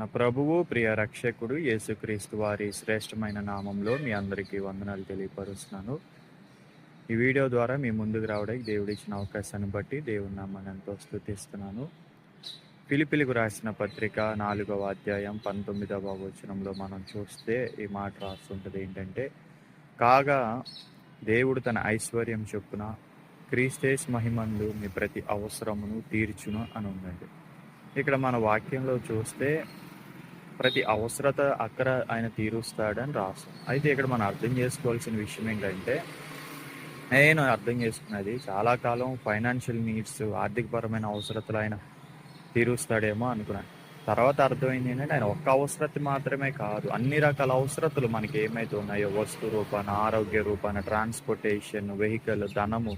మన ప్రభువు ప్రియ రక్షకుడు యేసుక్రీస్తు వారి శ్రేష్టమైన నామంలో మీ అందరికీ వందనాలు తెలియపరుస్తున్నాను. ఈ వీడియో ద్వారా మీ ముందుకు రావడానికి దేవుడిచ్చిన అవకాశాన్ని బట్టి దేవుని నామాన్ని ఎంతో స్తుతిస్తున్నాను. ఫిలిప్పీలకు రాసిన పత్రిక 4వ అధ్యాయం 19వ వచనంలో మనం చూస్తే ఈ మాట రాస్తుంటది ఏంటంటే, కాగా దేవుడు తన ఐశ్వర్యం చొప్పున క్రీస్తేసు మహిమందు మీ ప్రతి అవసరమును తీర్చును అని ఉందండి. ఇక్కడ మన వాక్యంలో చూస్తే ప్రతి అవసరత అక్కడ ఆయన తీరుస్తాడని రాస్తాం. అయితే ఇక్కడ మనం అర్థం చేసుకోవాల్సిన విషయం ఏంటంటే, నేను అర్థం చేసుకున్నది చాలా కాలం ఫైనాన్షియల్ నీడ్స్, ఆర్థికపరమైన అవసరతలు ఆయన తీరుస్తాడేమో అనుకున్నాను. తర్వాత అర్థమైంది ఏంటంటే, ఆయన ఒక్క అవసరత మాత్రమే కాదు, అన్ని రకాల అవసరతలు మనకి ఏమైతే ఉన్నాయో, వస్తు రూపాన, ఆరోగ్య రూపాన, ట్రాన్స్పోర్టేషన్, వెహికల్, ధనము,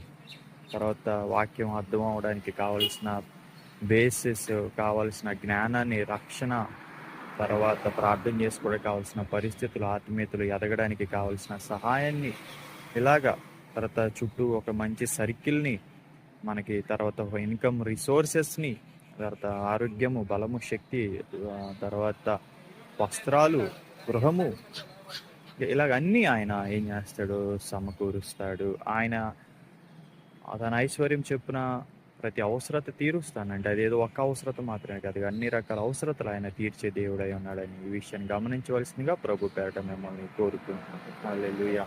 తర్వాత వాక్యం అర్థం అవడానికి కావలసిన బేసిస్, కావలసిన జ్ఞానాన్ని, రక్షణ, తర్వాత ప్రార్థన చేసుకోవడానికి కావాల్సిన పరిస్థితులు, ఆత్మీయతలు ఎదగడానికి కావాల్సిన సహాయాన్ని, ఇలాగా తర్వాత చుట్టూ ఒక మంచి సర్కిల్ని మనకి, తర్వాత ఒక ఇన్కమ్ రిసోర్సెస్ని, తర్వాత ఆరోగ్యము, బలము, శక్తి, తర్వాత వస్త్రాలు, గృహము, ఇలాగ అన్నీ ఆయన ఏం చేస్తాడు, సమకూరుస్తాడు. ఆయన తన ఐశ్వర్యం చెప్పున ప్రతి అవసరత తీరుస్తానండి. అదేదో ఒక్క అవసరత మాత్రమే కాదు, అన్ని రకాల అవసరతలు ఆయన తీర్చే దేవుడై ఉన్నాడని ఈ విషయాన్ని గమనించవలసిందిగా ప్రభు పేరట మిమ్మల్ని కోరుకుంటున్నాను. హల్లెలూయా.